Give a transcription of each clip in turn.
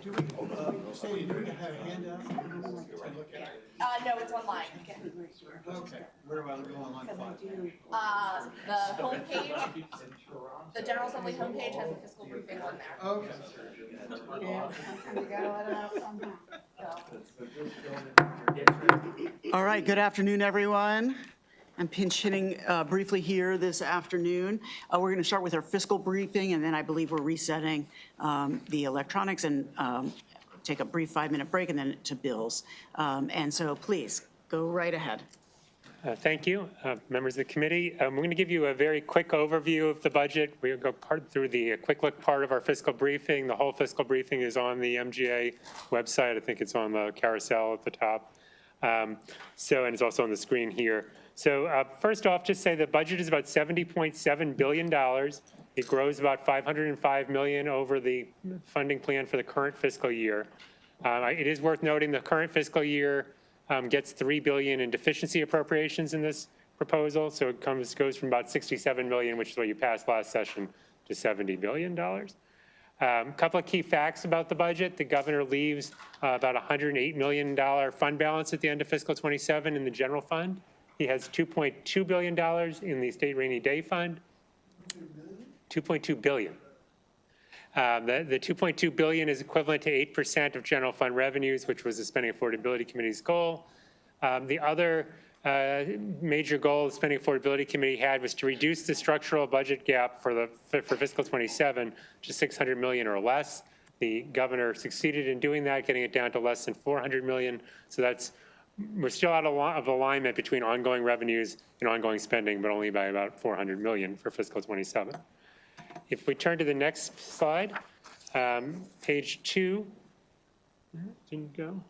Do we, say, do we have a handout? No, it's online. Okay, where do I go online? The homepage, the General Assembly homepage has a fiscal briefing on there. Okay. Yeah, you gotta let it out somehow. All right, good afternoon, everyone. I'm pinch hitting briefly here this afternoon. We're going to start with our fiscal briefing, and then I believe we're resetting the electronics and take a brief 5-minute break, and then to bills. And so please, go right ahead. Thank you, members of the committee. We're going to give you a very quick overview of the budget. We'll go through the quick look part of our fiscal briefing. The whole fiscal briefing is on the MGA website. I think it's on the carousel at the top. And it's also on the screen here. So first off, just say the budget is about $70.7 billion. It grows about $505 million over the funding plan for the current fiscal year. It is worth noting the current fiscal year gets $3 billion in deficiency appropriations in this proposal. So it goes from about $67 million, which is what you passed last session, to $70 billion. A couple of key facts about the budget. The governor leaves about $108 million fund balance at the end of fiscal 27 in the general fund. He has $2.2 billion in the state rainy day fund. $2.2 billion. The $2.2 billion is equivalent to 8% of general fund revenues, which was the Spending Affordability Committee's goal. The other major goal the Spending Affordability Committee had was to reduce the structural budget gap for fiscal 27 to $600 million or less. The governor succeeded in doing that, getting it down to less than $400 million. So we're still out of alignment between ongoing revenues and ongoing spending, but only by about $400 million for fiscal 27. If we turn to the next slide, page 2. Didn't go.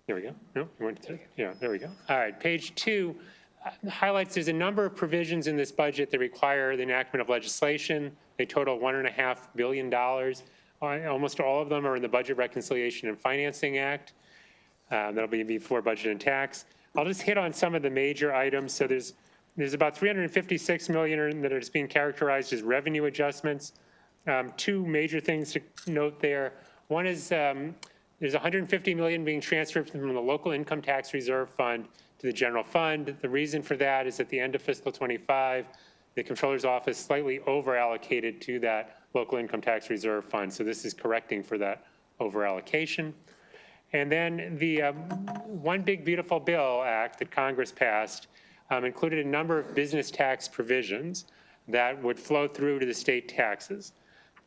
There we go. No, you went to, yeah, there we go. All right, page 2 highlights there's a number of provisions in this budget that require the enactment of legislation. They total $1.5 billion. Almost all of them are in the Budget Reconciliation and Financing Act. That'll be before budget and tax. I'll just hit on some of the major items. So there's about $356 million that is being characterized as revenue adjustments. Two major things to note there. One is there's $150 million being transferred from the local income tax reserve fund to the general fund. The reason for that is at the end of fiscal 25, the comptroller's office slightly over allocated to that local income tax reserve fund. So this is correcting for that over allocation. And then the One Big Beautiful Bill Act that Congress passed included a number of business tax provisions that would flow through to the state taxes.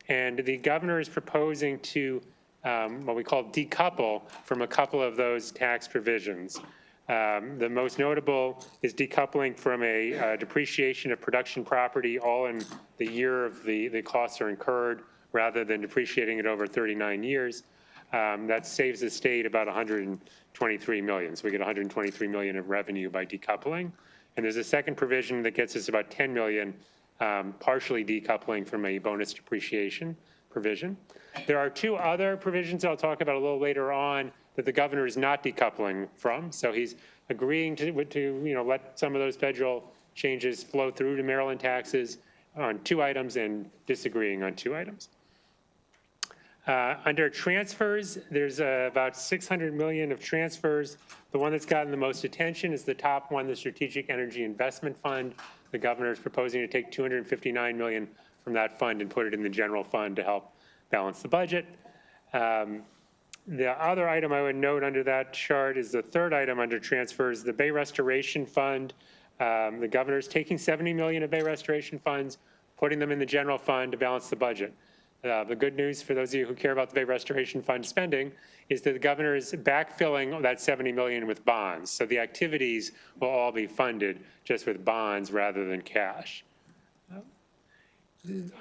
And the governor is proposing to what we call decouple from a couple of those tax provisions. The most notable is decoupling from a depreciation of production property all in the year of the costs are incurred rather than depreciating it over 39 years. That saves the state about $123 million. So we get $123 million of revenue by decoupling. And there's a second provision that gets us about $10 million, partially decoupling from a bonus depreciation provision. There are two other provisions that I'll talk about a little later on that the governor is not decoupling from. So he's agreeing to let some of those federal changes flow through to Maryland taxes on 2 items and disagreeing on 2 items. Under transfers, there's about $600 million of transfers. The one that's gotten the most attention is the top one, the Strategic Energy Investment Fund. The governor is proposing to take $259 million from that fund and put it in the general fund to help balance the budget. The other item I would note under that chart is the third item under transfers, the Bay Restoration Fund. The governor is taking $70 million of Bay Restoration funds, putting them in the general fund to balance the budget. The good news for those of you who care about the Bay Restoration Fund spending is that the governor is backfilling that $70 million with bonds. So the activities will all be funded just with bonds rather than cash. I'm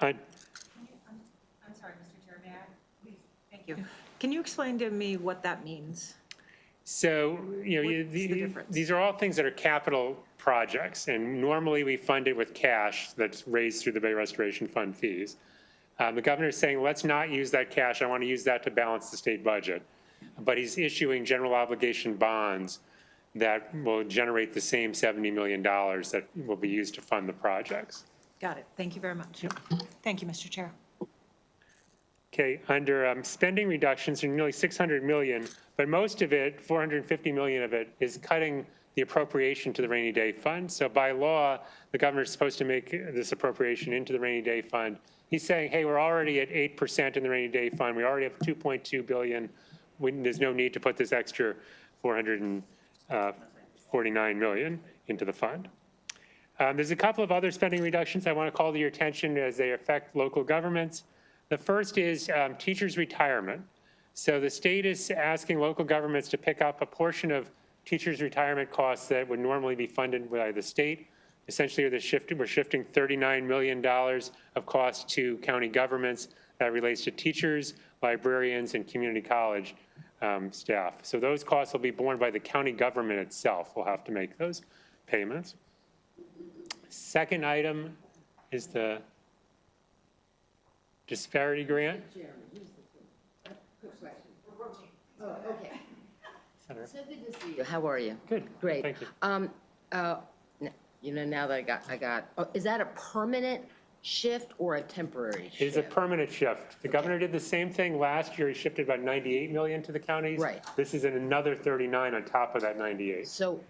sorry, Mr. Chair, may I? Please. Thank you. Can you explain to me what that means? So, these are all things that are capital projects, and normally we fund it with cash that's raised through the Bay Restoration Fund fees. The governor is saying, let's not use that cash. I want to use that to balance the state budget. But he's issuing general obligation bonds that will generate the same $70 million that will be used to fund the projects. Got it. Thank you very much. Thank you, Mr. Chair. Okay, under spending reductions, nearly 600 million, but most of it, 450 million of it, is cutting the appropriation to the rainy day fund. So by law, the governor is supposed to make this appropriation into the rainy day fund. He's saying, hey, we're already at 8% in the rainy day fund. We already have 2.2 billion. There's no need to put this extra 449 million into the fund. There's a couple of other spending reductions I want to call to your attention as they affect local governments. The first is teachers' retirement. So the state is asking local governments to pick up a portion of teachers' retirement costs that would normally be funded by the state. Essentially, we're shifting $39 million of costs to county governments that relates to teachers, librarians, and community college staff. So those costs will be borne by the county government itself. We'll have to make those payments. Second item is the disparity grant. Oh, okay. So good to see you. How are you? Good. Great. Thank you. You know, now that I got, is that a permanent shift or a temporary shift? It is a permanent shift. The governor did the same thing last year. He shifted about 98 million to the counties. Right. This is another 39 on top of that 98. So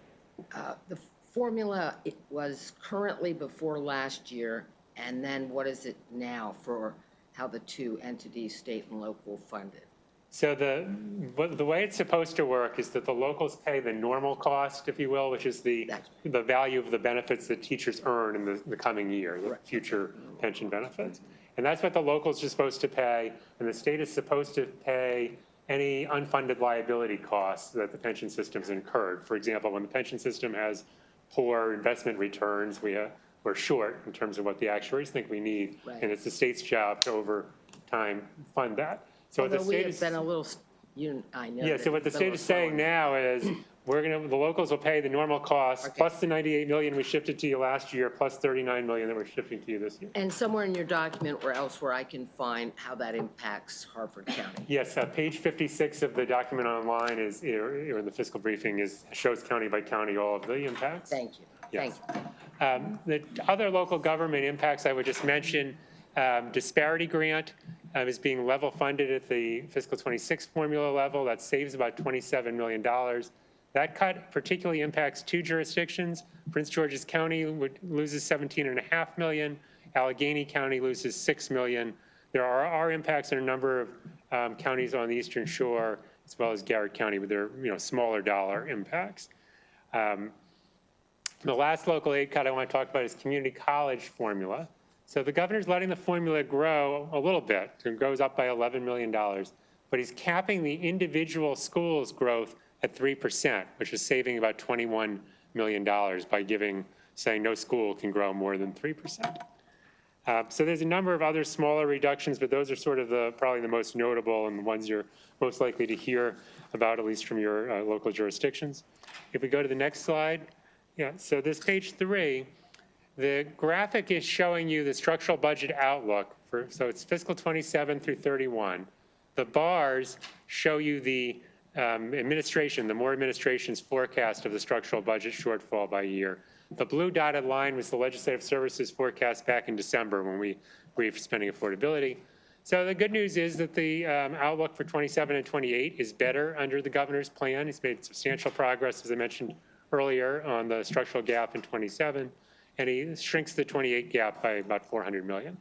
the formula, it was currently before last year, and then what is it now for how the two entities, state and local, funded? So the way it's supposed to work is that the locals pay the normal cost, if you will, which is the value of the benefits that teachers earn in the coming year, the future pension benefits. And that's what the locals are supposed to pay, and the state is supposed to pay any unfunded liability costs that the pension system's incurred. For example, when the pension system has poor investment returns, we're short in terms of what the actuaries think we need, and it's the state's job to over time fund that. So Although what the we state have is, been a little, I know. yeah, so what the state is saying now is the locals will pay the normal costs plus the 98 million we shifted to you last year plus 39 million that we're shifting to you this year. And somewhere in your document or elsewhere I can find how that impacts Harford County. Yes, page 56 of the document online is, or the fiscal briefing shows county by county all of the impacts. Thank you. Yes. Thank you. The other local government impacts I would just mention, disparity grant is being level funded at the fiscal 26 formula level. That saves about $27 million. That cut particularly impacts two jurisdictions. Prince George's County loses $17.5 million. Allegheny County loses $6 million. There are impacts in a number of counties on the Eastern Shore, as well as Garrett County, but they're smaller dollar impacts. The last local aid cut I want to talk about is community college formula. So the governor's letting the formula grow a little bit. It goes up by $11 million, but he's capping the individual schools' growth at 3%, which is saving about $21 million by saying no school can grow more than 3%. So there's a number of other smaller reductions, but those are sort of probably the most notable and the ones you're most likely to hear about, at least from your local jurisdictions. If we go to the next slide, yeah, so this page 3, the graphic is showing you the structural budget outlook so it's fiscal 27 through 31. The bars show you the the Moore administration's forecast of the structural budget shortfall by year. The blue dotted line was the Legislative Services forecast back in December when we briefed spending affordability. So the good news is that the outlook for 27 and 28 is better under the governor's plan. He's made substantial progress, as I mentioned earlier, on the structural gap in 27. And he shrinks the 28 gap by about 400 million.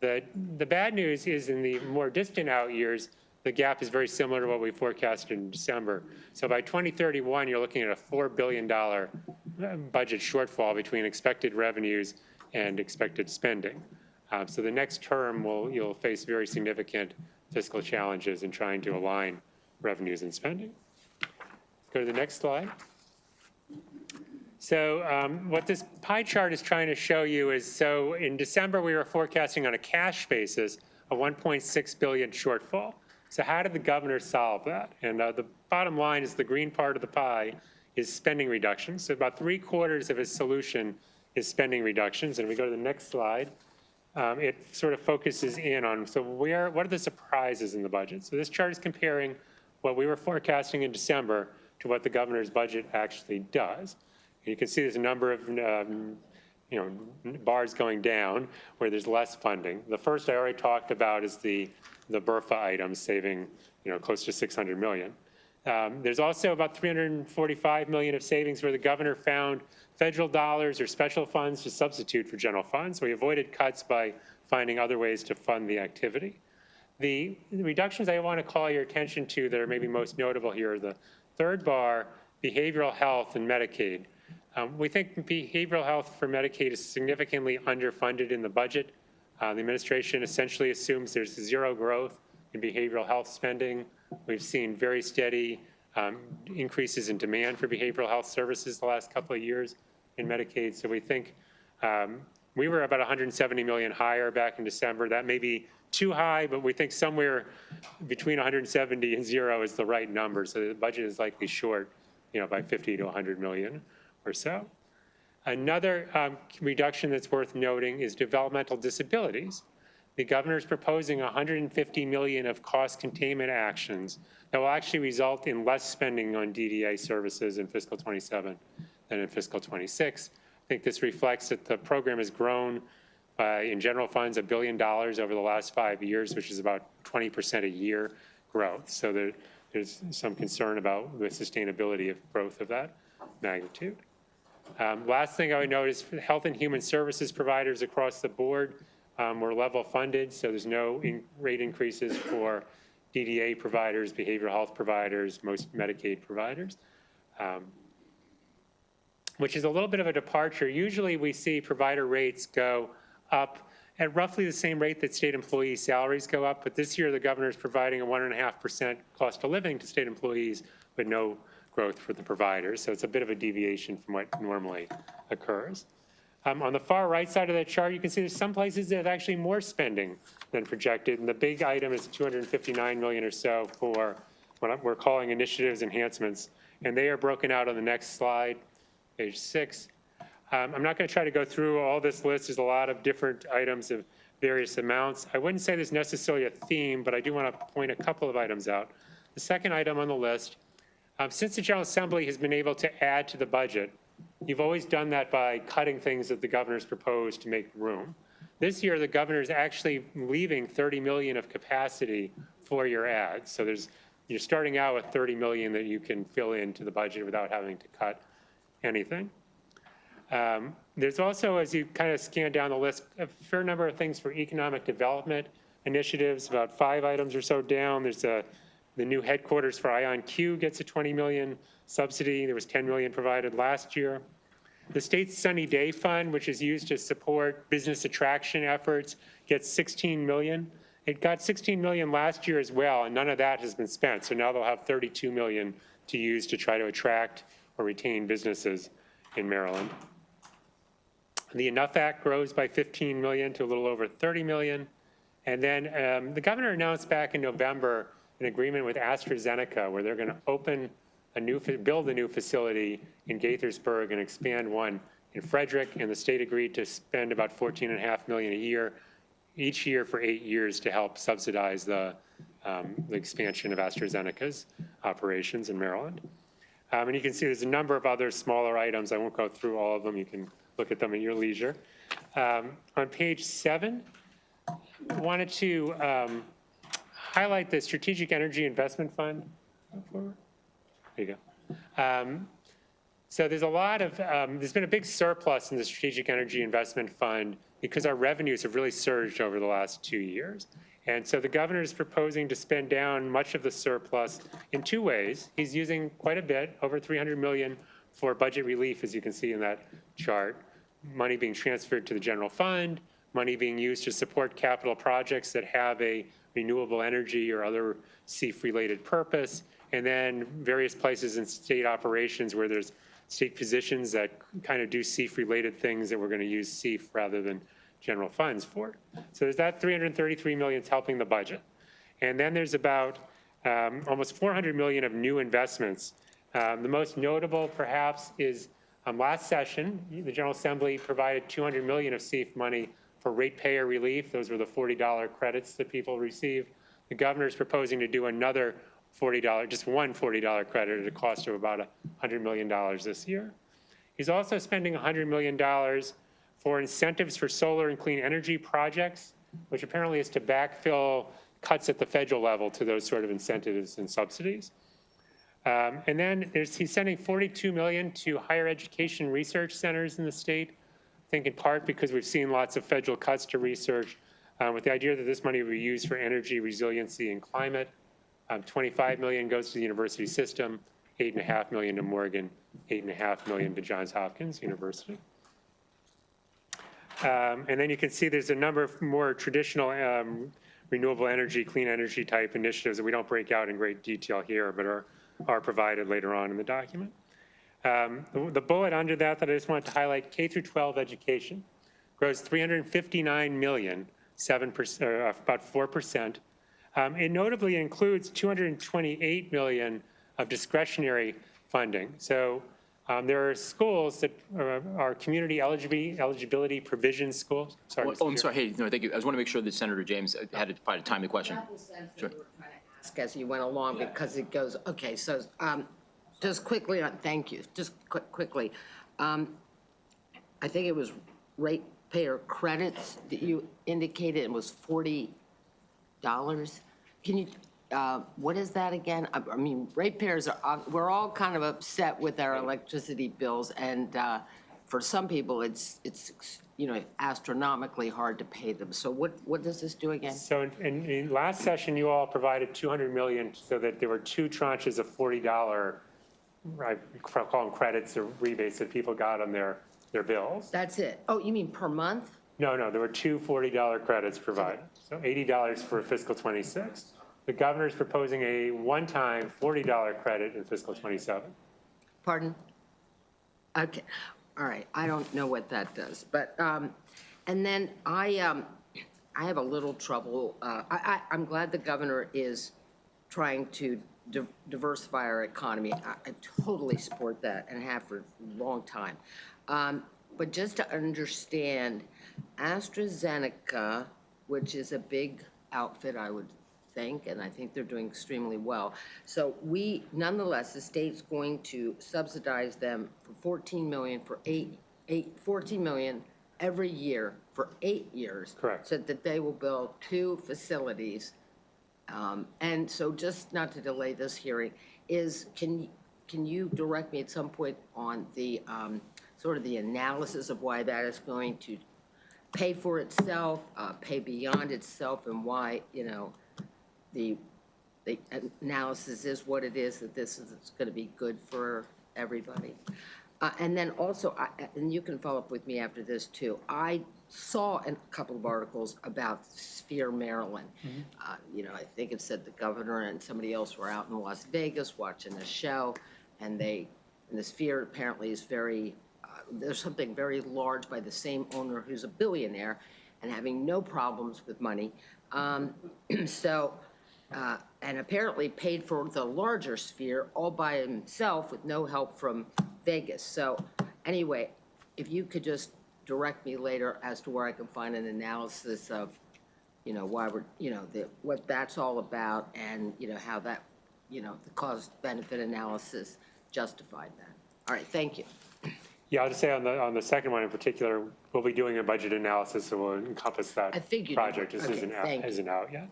The bad news is in the more distant out years, the gap is very similar to what we forecasted in December. So by 2031, you're looking at a $4 billion budget shortfall between expected revenues and expected spending. So the next term, you'll face very significant fiscal challenges in trying to align revenues and spending. Go to the next slide. So what this pie chart is trying to show you is, so in December, we were forecasting on a cash basis a 1.6 billion shortfall. So how did the governor solve that? And the bottom line is the green part of the pie is spending reductions. So about 3/4 of his solution is spending reductions. And we go to the next slide. It sort of focuses in on, so what are the surprises in the budget? So this chart is comparing what we were forecasting in December to what the governor's budget actually does. You can see there's a number of bars going down where there's less funding. The first I already talked about is the BRFA items saving, close to $600 million. There's also about $345 million of savings where the governor found federal dollars or special funds to substitute for general funds. We avoided cuts by finding other ways to fund the activity. The reductions I want to call your attention to that are maybe most notable here are the third bar, behavioral health and Medicaid. We think behavioral health for Medicaid is significantly underfunded in the budget. The administration essentially assumes there's zero growth in behavioral health spending. We've seen very steady increases in demand for behavioral health services the last couple of years in Medicaid. So we think we were about $170 million higher back in December. That may be too high, but we think somewhere between 170 and zero is the right number. So the budget is likely short, by 50 to 100 million or so. Another reduction that's worth noting is developmental disabilities. The governor is proposing $150 million of cost containment actions that will actually result in less spending on DDA services in fiscal 27 than in fiscal 26. I think this reflects that the program has grown by, in general funds, $1 billion over the last 5 years, which is about 20% a year growth. So there's some concern about the sustainability of growth of that magnitude. Last thing I would note is for health and human services providers across the board, we're level funded, so there's no rate increases for DDA providers, behavioral health providers, most Medicaid providers, which is a little bit of a departure. Usually we see provider rates go up at roughly the same rate that state employee salaries go up, but this year the governor is providing a 1.5% cost of living to state employees, but no growth for the providers. So it's a bit of a deviation from what normally occurs. On the far right side of that chart, you can see there's some places that have actually more spending than projected, and the big item is $259 million or so for what we're calling initiatives enhancements, and they are broken out on the next slide, page 6. I'm not going to try to go through all this list. There's a lot of different items of various amounts. I wouldn't say there's necessarily a theme, but I do want to point a couple of items out. The second item on the list, since the General Assembly has been able to add to the budget, you've always done that by cutting things that the governor's proposed to make room. This year, the governor is actually leaving $30 million of capacity for your ads. So you're starting out with $30 million that you can fill into the budget without having to cut anything. There's also, as you kind of scan down the list, a fair number of things for economic development initiatives, about 5 items or so down. There's the new headquarters for IonQ gets a $20 million subsidy. There was $10 million provided last year. The state's Sunny Day Fund, which is used to support business attraction efforts, gets $16 million. It got $16 million last year as well, and none of that has been spent. So now they'll have $32 million to use to try to attract or retain businesses in Maryland. The Enough Act grows by $15 million to a little over $30 million. And then the governor announced back in November an agreement with AstraZeneca where they're going to build a new facility in Gaithersburg and expand one in Frederick. And the state agreed to spend about $14.5 million a year, each year for 8 years to help subsidize the expansion of AstraZeneca's operations in Maryland. And you can see there's a number of other smaller items. I won't go through all of them. You can look at them at your leisure. On page 7, I wanted to highlight the Strategic Energy Investment Fund. There you go. So there's a lot of, there's been a big surplus in the Strategic Energy Investment Fund because our revenues have really surged over the last 2 years. And so the governor is proposing to spend down much of the surplus in 2 ways. He's using quite a bit, over $300 million for budget relief, as you can see in that chart. Money being transferred to the general fund, money being used to support capital projects that have a renewable energy or other SEEF-related purpose, and then various places in state operations where there's state positions that kind of do SEEF-related things that we're going to use SEEF rather than general funds for. So there's that $333 million is helping the budget. And then there's about almost $400 million of new investments. The most notable, perhaps, is last session, the General Assembly provided $200 million of SEEF money for ratepayer relief. Those were the $40 credits that people received. The governor is proposing to do another $40, just one $40 credit at a cost of about $100 million this year. He's also spending $100 million for incentives for solar and clean energy projects, which apparently is to backfill cuts at the federal level to those sort of incentives and subsidies. And then he's sending $42 million to higher education research centers in the state, I think in part because we've seen lots of federal cuts to research, with the idea that this money will be used for energy resiliency and climate. $25 million goes to the university system, $8.5 million to Morgan, $8.5 million to Johns Hopkins University. And then you can see there's a number of more traditional renewable energy, clean energy type initiatives that we don't break out in great detail here, but are provided later on in the document. The bullet under that I just wanted to highlight, K through 12 education grows $359 million, 7%, or about 4%. It notably includes $228 million of discretionary funding. So there are schools that are community eligibility provision schools. Sorry, I'm sorry. Hey, no, thank you. I just want to make sure that Senator James had to probably time the question. Sure. As you went along, because it goes, okay, so just quickly, thank you, just quickly. I think it was ratepayer credits that you indicated it was $40. Can you, what is that again? I mean, ratepayers we're all kind of upset with our electricity bills, and for some people, it's astronomically hard to pay them. So what does this do again? So in last session, you all provided $200 million so that there were two tranches of $40, I call them credits or rebates that people got on their bills. That's it. Oh, you mean per month? No, there were two $40 credits provided. So $80 for fiscal 26. The governor is proposing a one-time $40 credit in fiscal 27. Pardon? Okay. All right, I don't know what that does, but, and then I have a little trouble. I'm glad the governor is trying to diversify our economy. I totally support that and have for a long time. But just to understand, AstraZeneca, which is a big outfit, I would think, and I think they're doing extremely well. So nonetheless, the state's going to subsidize them for $14 million for 14 million every year for 8 years. Correct. So that they will build 2 facilities. And so just not to delay this hearing, can you direct me at some point on the sort of the analysis of why that is going to pay for itself, pay beyond itself, and why, the analysis is what it is, that this is going to be good for everybody. And then also, and you can follow up with me after this too, I saw a couple of articles about Sphere, Maryland. Mm-hmm. I think it said the governor and somebody else were out in Las Vegas watching a show, and the Sphere apparently is there's something very large by the same owner who's a billionaire and having no problems with money. And apparently paid for the larger Sphere all by himself with no help from Vegas. So anyway, if you could just direct me later as to where I can find an analysis of, why we're, what that's all about, and, how that, the cost-benefit analysis justified that. All right, thank you. Yeah, I'll just say on the second one in particular, we'll be doing a budget analysis that will encompass that project. This isn't out yet.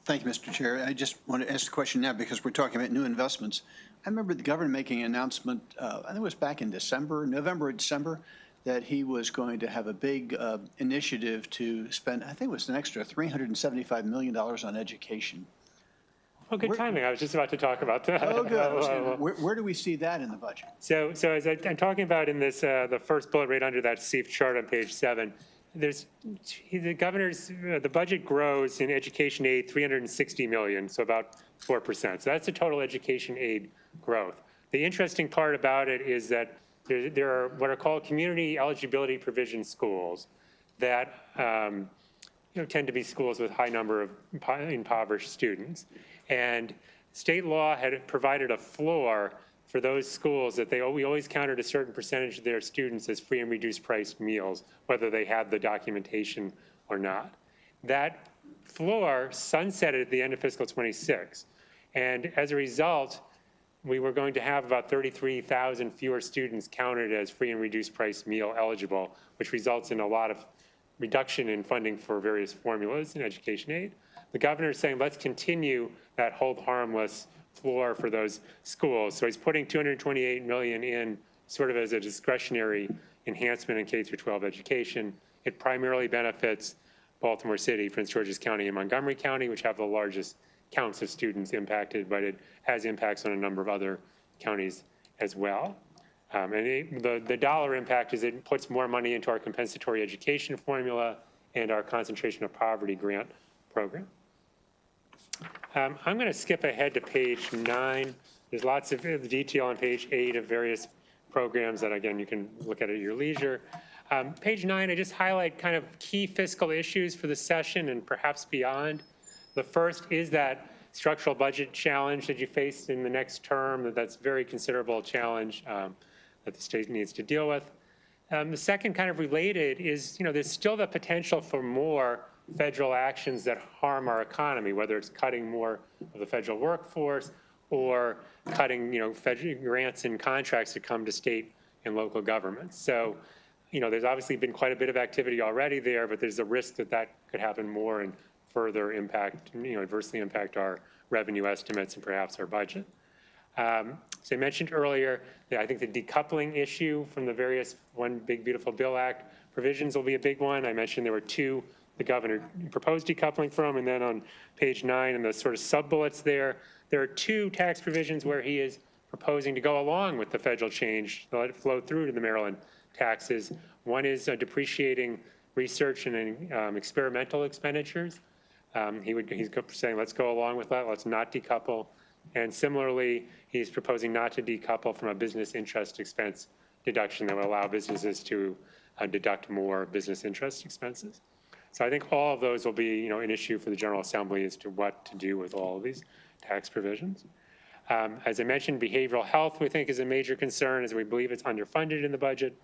Thank you, Mr. Chair. I just want to ask the question now because we're talking about new investments. I remember the governor making an announcement, I think it was back in November or December, that he was going to have a big initiative to spend, I think it was an extra $375 million on education. Oh, good timing. I was just about to talk about that. Oh, good. Where do we see that in the budget? So as I'm talking about in this, the first bullet right under that CEIF chart on page 7, the budget grows in education aid $360 million, so about 4%. So that's the total education aid growth. The interesting part about it is that there are what are called community eligibility provision schools that tend to be schools with high number of impoverished students. And state law had provided a floor for those schools that we always counted a certain percentage of their students as free and reduced price meals, whether they had the documentation or not. That floor sunsetted at the end of fiscal 26. And as a result, we were going to have about 33,000 fewer students counted as free and reduced price meal eligible, which results in a lot of reduction in funding for various formulas in education aid. The governor is saying, let's continue that hold harmless floor for those schools. So he's putting $228 million in sort of as a discretionary enhancement in K through 12 education. It primarily benefits Baltimore City, Prince George's County, and Montgomery County, which have the largest counts of students impacted, but it has impacts on a number of other counties as well. The dollar impact is it puts more money into our compensatory education formula and our concentration of poverty grant program. I'm going to skip ahead to page 9. There's lots of detail on page 8 of various programs that, again, you can look at your leisure. Page 9, I just highlight kind of key fiscal issues for the session and perhaps beyond. The first is that structural budget challenge that you face in the next term. That's a very considerable challenge that the state needs to deal with. The second kind of related is, there's still the potential for more federal actions that harm our economy, whether it's cutting more of the federal workforce or cutting, federal grants and contracts that come to state and local governments. So, there's obviously been quite a bit of activity already there, but there's a risk that that could happen more and further impact, adversely impact our revenue estimates and perhaps our budget. So I mentioned earlier that I think the decoupling issue from the various One Big Beautiful Bill Act provisions will be a big one. I mentioned there were 2 the governor proposed decoupling from, and then on page 9 in the sort of sub-bullets there are 2 tax provisions where he is proposing to go along with the federal change, to let it flow through to the Maryland taxes. One is depreciating research and experimental expenditures. He's saying, let's go along with that, let's not decouple. And similarly, he's proposing not to decouple from a business interest expense deduction that would allow businesses to deduct more business interest expenses. So I think all of those will be, an issue for the General Assembly as to what to do with all of these tax provisions. As I mentioned, behavioral health we think is a major concern, as we believe it's underfunded in the budget.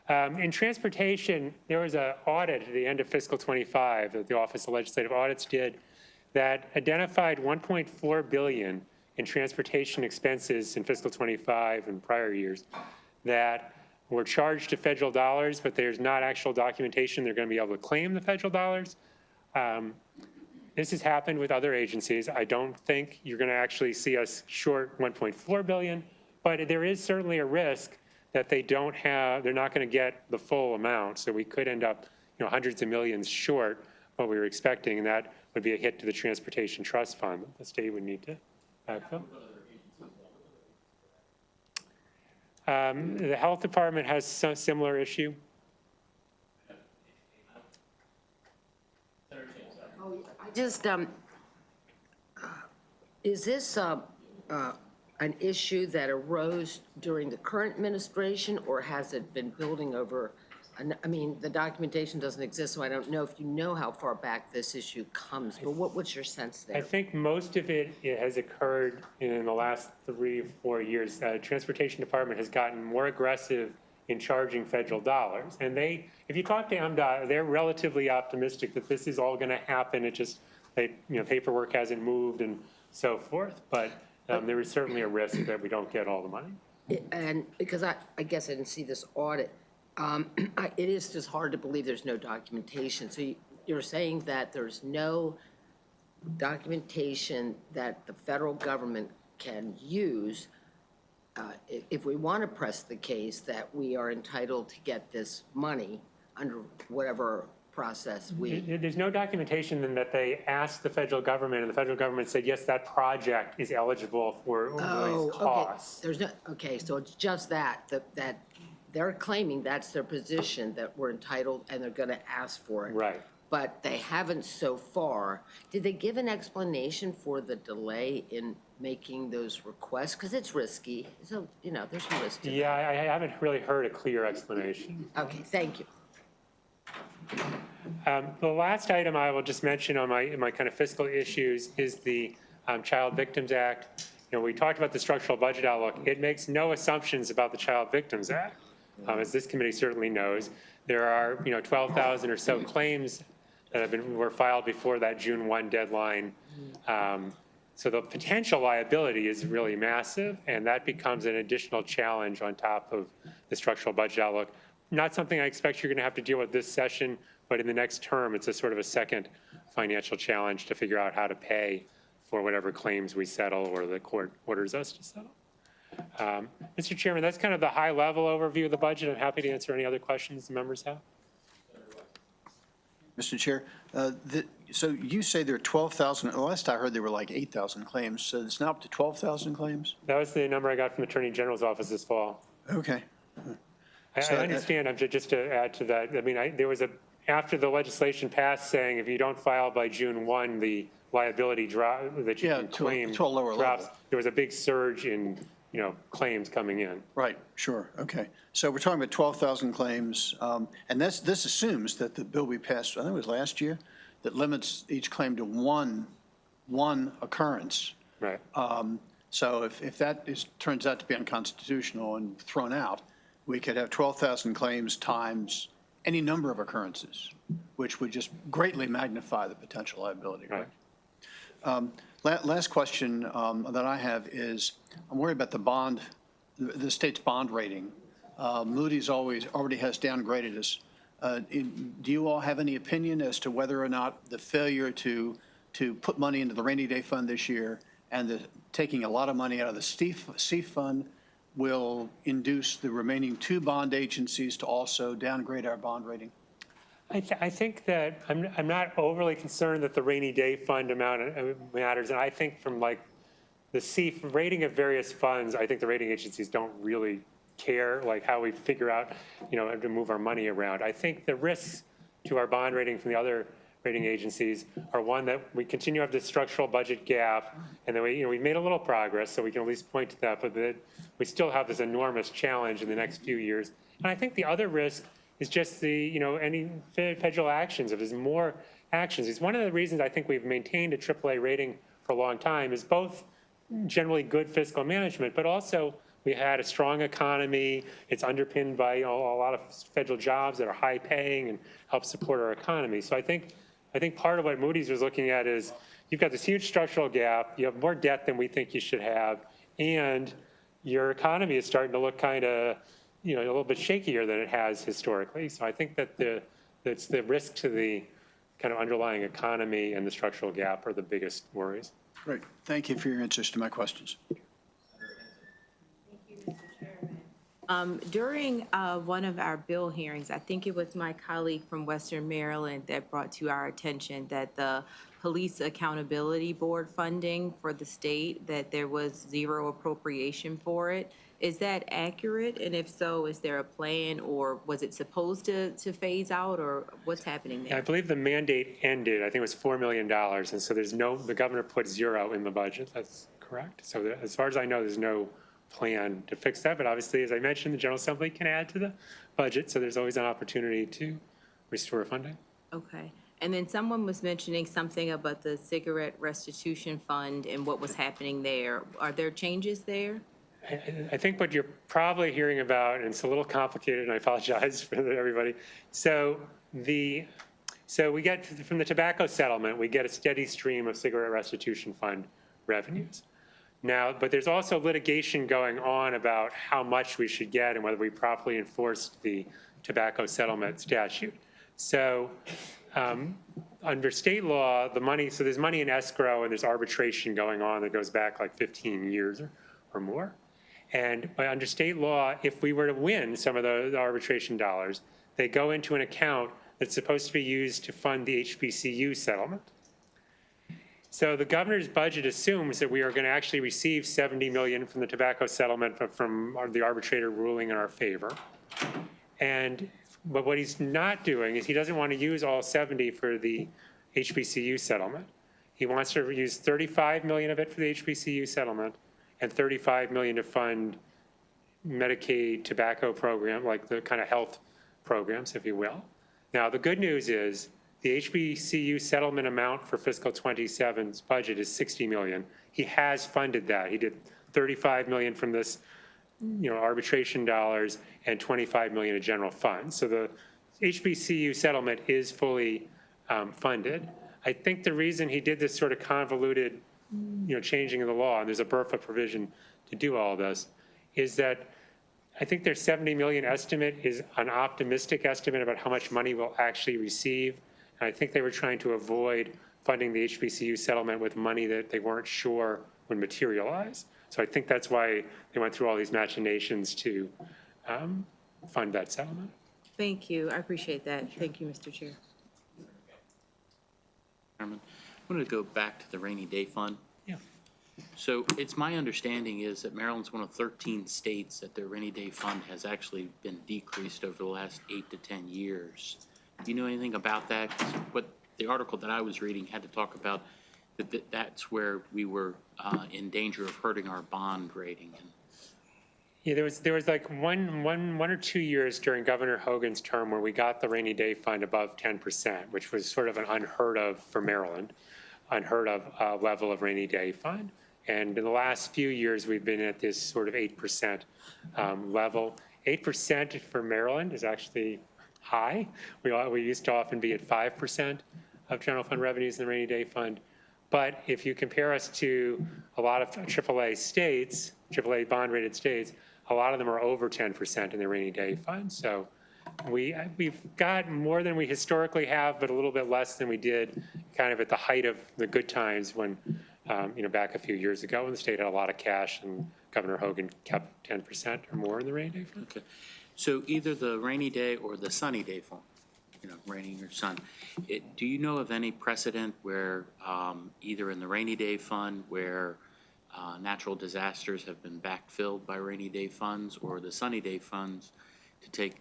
In transportation, there was an audit at the end of fiscal 25 that the Office of Legislative Audits did that identified $1.4 billion in transportation expenses in fiscal 25 and prior years that were charged to federal dollars, but there's not actual documentation they're going to be able to claim the federal dollars. This has happened with other agencies. I don't think you're going to actually see us short $1.4 billion, but there is certainly a risk that they're not going to get the full amount. So we could end up, hundreds of millions short what we were expecting, and that would be a hit to the Transportation Trust Fund that the state would need to backfill. The health department has some similar issue. Just, is this an issue that arose during the current administration, or has it been building over? I mean, the documentation doesn't exist, so I don't know if you know how far back this issue comes, but what's your sense there? I think most of it has occurred in the last 3 or 4 years. Transportation Department has gotten more aggressive in charging federal dollars. And if you talk to MDOT, they're relatively optimistic that this is all going to happen. It just, paperwork hasn't moved and so forth. But there is certainly a risk that we don't get all the money. And because I guess I didn't see this audit, it is just hard to believe there's no documentation. So you're saying that there's no documentation that the federal government can use if we want to press the case that we are entitled to get this money under whatever process There's no documentation in that they asked the federal government, and the federal government said, yes, that project is eligible for these costs. Okay. There's no, okay, so it's just that they're claiming that's their position, that we're entitled and they're going to ask for it. Right. But they haven't so far. Did they give an explanation for the delay in making those requests? Because it's risky. So, there's some risk to Yeah, I haven't really heard a clear explanation. Okay, thank you. The last item I will just mention on my kind of fiscal issues is the Child Victims Act. We talked about the structural budget outlook. It makes no assumptions about the Child Victims Act. As this committee certainly knows, there are 12,000 or so claims that were filed before that June 1 deadline So the potential liability is really massive, and that becomes an additional challenge on top of the structural budget outlook. Not something I expect you're going to have to deal with this session, but in the next term, it's a sort of a second financial challenge to figure out how to pay for whatever claims we settle or the court orders us to settle. Mr. Chairman, that's kind of the high-level overview of the budget. I'm happy to answer any other questions the members have. Mr. Chair, so you say there are 12,000, the last I heard there were like 8,000 claims, so it's now up to 12,000 claims? That was the number I got from the Attorney General's office this fall. Okay. I So, understand, just to add to that, I mean, there was after the legislation passed saying if you don't file by June 1, the liability drop, that you can claim to a lower drops. level. There was a big surge in, claims coming in. Right, sure, okay. So we're talking about 12,000 claims, and this assumes that the bill we passed, I think it was last year, that limits each claim to one occurrence. Right. So if that turns out to be unconstitutional and thrown out, we could have 12,000 claims times any number of occurrences, which would just greatly magnify the potential liability. Right. Last question that I have is, I'm worried about the state's bond rating. Moody's already has downgraded us. Do you all have any opinion as to whether or not the failure to put money into the rainy day fund this year and taking a lot of money out of the CEF fund will induce the remaining two bond agencies to also downgrade our bond rating? I think that I'm not overly concerned that the rainy day fund amount matters. And I think from like the CEF rating of various funds, I think the rating agencies don't really care like how we figure out, how to move our money around. I think the risks to our bond rating from the other rating agencies are one that we continue to have this structural budget gap, and then we made a little progress, so we can at least point to that, but that we still have this enormous challenge in the next few years. And I think the other risk is just any federal actions. If there's more actions, it's one of the reasons I think we've maintained a AAA rating for a long time is both generally good fiscal management, but also we had a strong economy. It's underpinned by a lot of federal jobs that are high paying and help support our economy. So I think part of what Moody's was looking at is you've got this huge structural gap, you have more debt than we think you should have, and your economy is starting to look kind of, a little bit shakier than it has historically. So I think that that's the risk to the kind of underlying economy and the structural gap are the biggest worries. Great. Thank you for your answers to my questions. During one of our bill hearings, I think it was my colleague from Western Maryland that brought to our attention that the Police Accountability Board funding for the state, that there was zero appropriation for it. Is that accurate? And if so, is there a plan, or was it supposed to phase out, or what's happening there? I believe the mandate ended, I think it was $4 million, and so the governor put zero in the budget. That's correct. So as far as I know, there's no plan to fix that, but obviously, as I mentioned, the General Assembly can add to the budget, so there's always an opportunity to restore funding. Okay. And then someone was mentioning something about the cigarette restitution fund and what was happening there. Are there changes there? I think what you're probably hearing about, and it's a little complicated, and I apologize for everybody. So we get from the tobacco settlement, we get a steady stream of cigarette restitution fund revenues. Now, but there's also litigation going on about how much we should get and whether we properly enforced the tobacco settlement statute. So under state law, so there's money in escrow and there's arbitration going on that goes back like 15 years or more. And under state law, if we were to win some of the arbitration dollars, they go into an account that's supposed to be used to fund the HBCU settlement. So the governor's budget assumes that we are going to actually receive $70 million from the tobacco settlement from the arbitrator ruling in our favor. But what he's not doing is he doesn't want to use all 70 for the HBCU settlement. He wants to use $35 million of it for the HBCU settlement and $35 million to fund Medicaid tobacco program, like the kind of health programs, if you will. Now, the good news is the HBCU settlement amount for fiscal 27's budget is $60 million. He has funded that. He did $35 million from this, arbitration dollars and $25 million of general funds. So the HBCU settlement is fully funded. I think the reason he did this sort of convoluted changing of the law, and there's a BRFA provision to do all this, is that I think their 70 million estimate is an optimistic estimate about how much money we'll actually receive. And I think they were trying to avoid funding the HBCU settlement with money that they weren't sure would materialize. So I think that's why they went through all these machinations to fund that settlement. Thank you. I appreciate that. Thank you, Mr. Chair. Chairman, I wanted to go back to the rainy day fund. Yeah. So it's my understanding is that Maryland's one of 13 states that their rainy day fund has actually been decreased over the last 8 to 10 years. Do you know anything about that? 'Cause what the article that I was reading had to talk about that's where we were in danger of hurting our bond rating. Yeah, there was like one or 2 years during Governor Hogan's term where we got the rainy day fund above 10%, which was sort of an unheard of for Maryland, unheard of level of rainy day fund. And in the last few years, we've been at this sort of 8% level. 8% for Maryland is actually high. We used to often be at 5% of general fund revenues in the rainy day fund. But if you compare us to a lot of AAA states, AAA bond rated states, a lot of them are over 10% in the rainy day fund. So we've got more than we historically have, but a little bit less than we did kind of at the height of the good times when, back a few years ago when the state had a lot of cash and Governor Hogan kept 10% or more in the rainy day fund. Okay. So either the rainy day or the sunny day fund, raining or sun. Do you know of any precedent where either in the rainy day fund where natural disasters have been backfilled by rainy day funds or the sunny day funds to take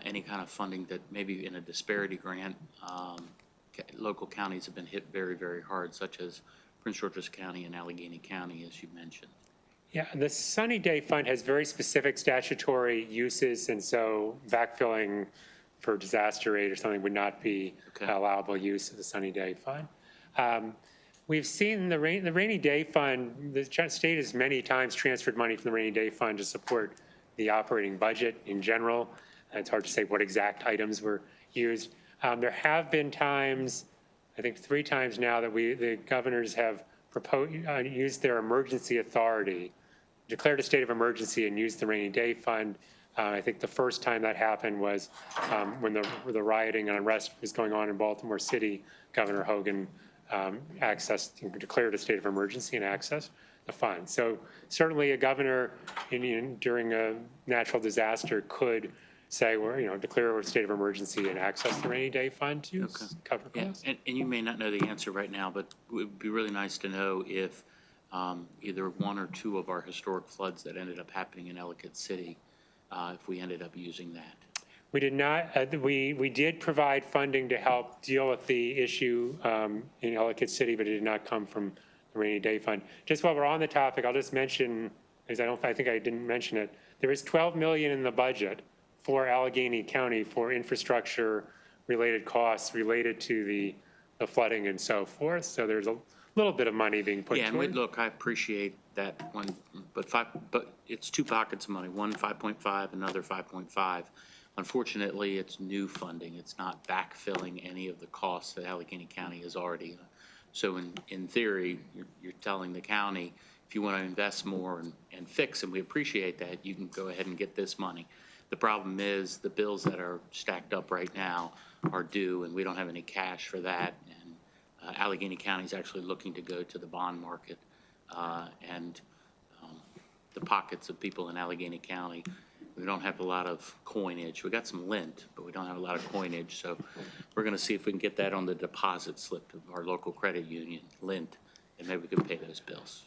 any kind of funding that maybe in a disparity grant, local counties have been hit very, very hard, such as Prince George's County and Allegheny County, as you mentioned? Yeah, the sunny day fund has very specific statutory uses, and so backfilling for disaster aid or something would not be allowable use of the sunny day fund. We've seen the rainy day fund, the state has many times transferred money from the rainy day fund to support the operating budget in general. It's hard to say what exact items were used. There have been times, I think 3 times now, that the governors have used their emergency authority, declared a state of emergency and used the rainy day fund. I think the first time that happened was when the rioting and unrest was going on in Baltimore City. Governor Hogan declared a state of emergency and accessed the fund. So certainly a governor during a natural disaster could say, declare a state of emergency and access the rainy day fund to cover costs. And you may not know the answer right now, but it would be really nice to know if either 1 or 2 of our historic floods that ended up happening in Ellicott City, if we ended up using that. We did not. We did provide funding to help deal with the issue in Ellicott City, but it did not come from the rainy day fund. Just while we're on the topic, I'll just mention, because I think I didn't mention it, there is $12 million in the budget for Allegheny County for infrastructure related costs related to the flooding and so forth. So there's a little bit of money being put toward. And look, I appreciate that one, but it's 2 pockets of money, one 5.5, another 5.5. Unfortunately, it's new funding. It's not backfilling any of the costs that Allegheny County is already. So in theory, you're telling the county, if you want to invest more and fix, and we appreciate that, you can go ahead and get this money. The problem is the bills that are stacked up right now are due, and we don't have any cash for that. And Allegheny County is actually looking to go to the bond market, and the pockets of people in Allegheny County, we don't have a lot of coinage. We got some lint, but we don't have a lot of coinage. So we're going to see if we can get that on the deposit slip of our local credit union, lint, and maybe we can pay those bills.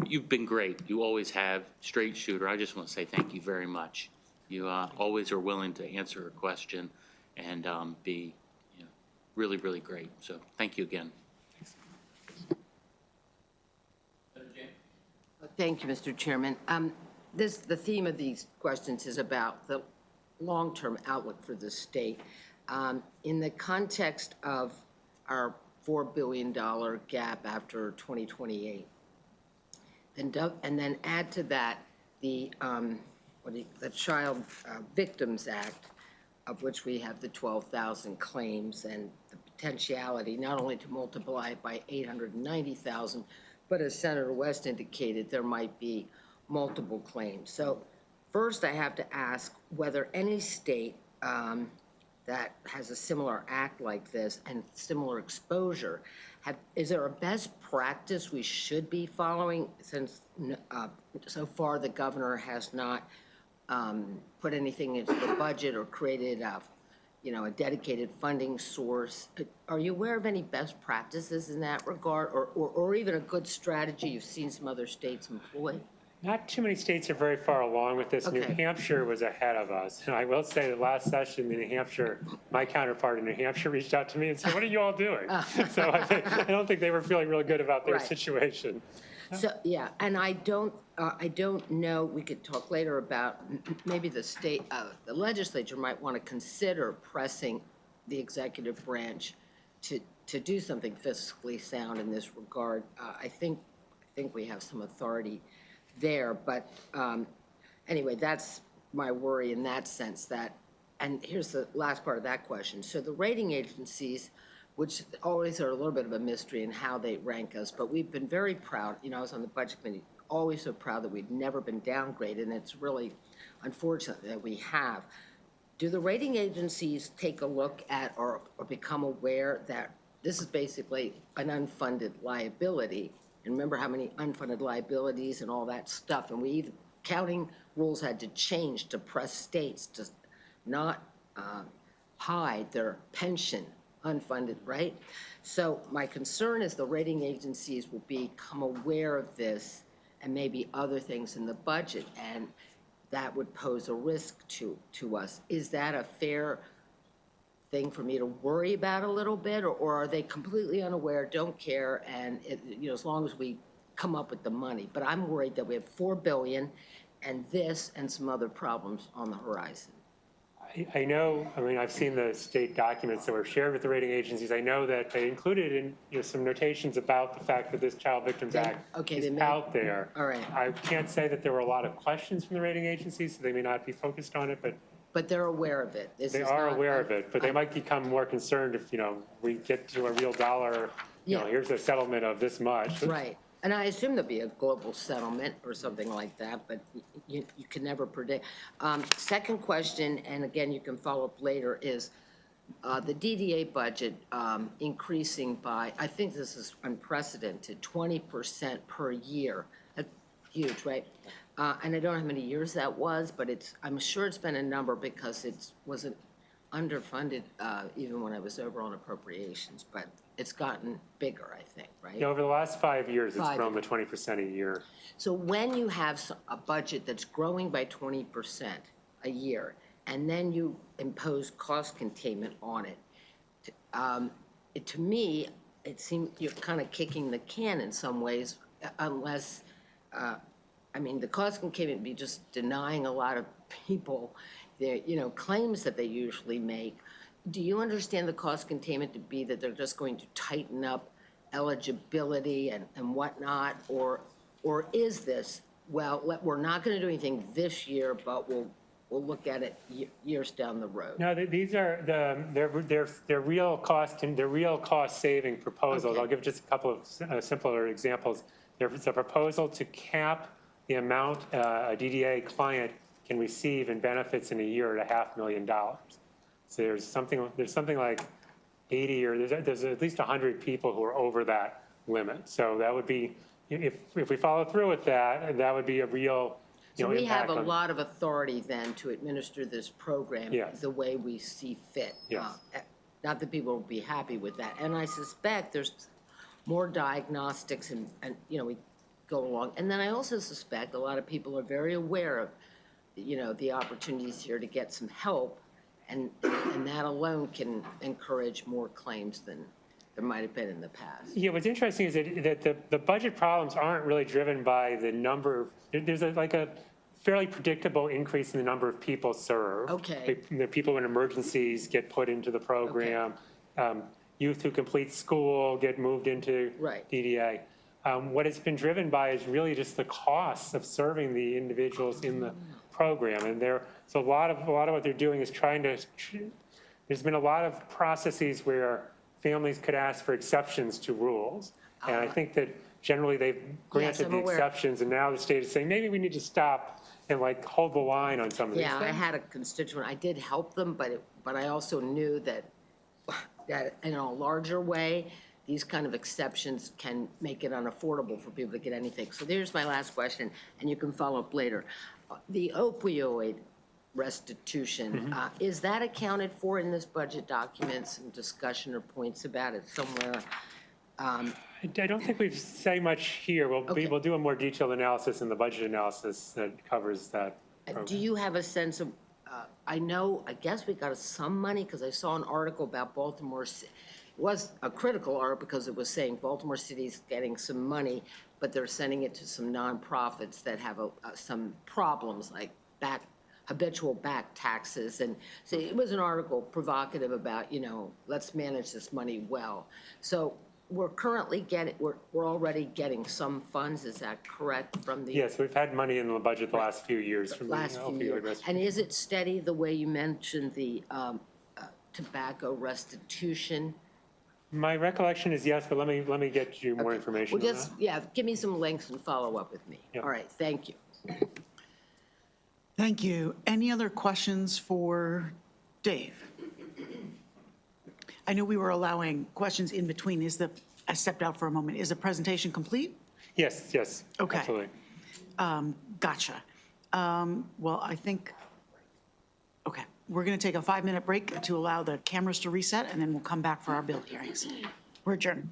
You've been great. You always have. Straight shooter. I just want to say thank you very much. You always are willing to answer a question and be really, really great. So thank you again. Thank you, Mr. Chairman. The theme of these questions is about the long-term outlook for the state. In the context of our $4 billion gap after 2028, and then add to that the Child Victims Act, of which we have the 12,000 claims and the potentiality, not only to multiply it by 890,000, but as Senator West indicated, there might be multiple claims. So first I have to ask whether any state that has a similar act like this and similar exposure, is there a best practice we should be following, since so far the governor has not put anything into the budget or created a dedicated funding source? Are you aware of any best practices in that regard, or even a good strategy you've seen some other states employ? Not too many states are very far along with this. New Okay. Hampshire was ahead of us. And I will say that last session in New Hampshire, my counterpart in New Hampshire reached out to me and said, what are you all doing? So I don't think they were feeling real good about their Right. situation. So, yeah, and I don't know, we could talk later about maybe the state, the legislature might want to consider pressing the executive branch to do something fiscally sound in this regard. I think we have some authority there, but anyway, that's my worry in that sense. That, and here's the last part of that question. So the rating agencies, which always are a little bit of a mystery in how they rank us, but we've been very proud. I was on the budget committee, always so proud that we've never been downgraded, and it's really unfortunate that we have. Do the rating agencies take a look at or become aware that this is basically an unfunded liability? And remember how many unfunded liabilities and all that stuff, and counting rules had to change to press states to not hide their pension unfunded, right? So my concern is the rating agencies will become aware of this and maybe other things in the budget, and that would pose a risk to us. Is that a fair thing for me to worry about a little bit, or are they completely unaware, don't care, and as long as we come up with the money? But I'm worried that we have $4 billion and this and some other problems on the horizon. I know, I've seen the state documents that were shared with the rating agencies. I know that they included in some notations about the fact that this Child Victims Act is out there. All right. I can't say that there were a lot of questions from the rating agencies, so they may not be focused on it, but they're aware of it. They are aware of it, but they might become more concerned if, we get to a real dollar, here's a settlement of this much. Right. And I assume there'll be a global settlement or something like that, but you can never predict. Second question, and again, you can follow up later, is the DDA budget increasing by, I think this is unprecedented, 20% per year. That's huge, right? And I don't know how many years that was, but I'm sure it's been a number, because it wasn't underfunded even when I was over on appropriations, but it's gotten bigger, I think, right? Over the last 5 years, it's grown by 20% a year. So when you have a budget that's growing by 20% a year, and then you impose cost containment on it, to me, it seems you're kind of kicking the can in some ways, unless, the cost containment would be just denying a lot of people their, claims that they usually make. Do you understand the cost containment to be that they're just going to tighten up eligibility and whatnot, or is this, well, we're not going to do anything this year, but we'll look at it years down the road? No, these are they're real cost saving proposals. Okay. I'll give just a couple of simpler examples. There's a proposal to cap the amount a DDA client can receive in benefits in a year at $500,000. So there's something like 80, or there's at least 100 people who are over that limit. So that would be, if we follow through with that, that would be a real So we have impact a lot of authority then to administer this program Yes. the way we see fit. Yes. Not that people will be happy with that. And I suspect there's more diagnostics and we go along. And then I also suspect a lot of people are very aware of, the opportunities here to get some help. And that alone can encourage more claims than there might have been in the past. Yeah, what's interesting is that the budget problems aren't really driven by the number. There's a fairly predictable increase in the number of people served. Okay. The people in emergencies get put into the program. Youth who complete school get moved into Right. DDA. What it's been driven by is really just the costs of serving the individuals in the program, and so a lot of what they're doing is trying to. There's been a lot of processes where families could ask for exceptions to rules. And I think that generally they've granted I'm the aware. exceptions, and now the state is saying, maybe we need to stop and like hold the line on some of these Yeah, I things. had a constituent, I did help them, but I also knew that in a larger way, these kind of exceptions can make it unaffordable for people to get anything. So there's my last question, and you can follow up later. The opioid restitution, is that accounted for in this budget document? Some discussion or points about it somewhere? I don't think we've say much here. Okay. We'll do a more detailed analysis in the budget analysis that covers that program. Do you have a sense of, I know, I guess we got some money, because I saw an article about Baltimore, it was a critical article because it was saying Baltimore City's getting some money, but they're sending it to some nonprofits that have some problems, like habitual back taxes. And so it was an article provocative about, let's manage this money well. So we're currently we're already getting some funds, is that correct, from the? Yes, we've had money in the budget the last few years from the Last few opioid years. restitution. And is it steady, the way you mentioned the tobacco restitution? My recollection is yes, but let me get you more information Well, on just, that. give me some links and follow up with me. Yep. All right, thank you. Thank you. Any other questions for Dave? I know we were allowing questions in between. I stepped out for a moment. Is the presentation complete? Yes, Okay. absolutely. Gotcha. Well, I think, okay, we're going to take a 5-minute break to allow the cameras to reset, and then we'll come back for our bill hearings. We're adjourned.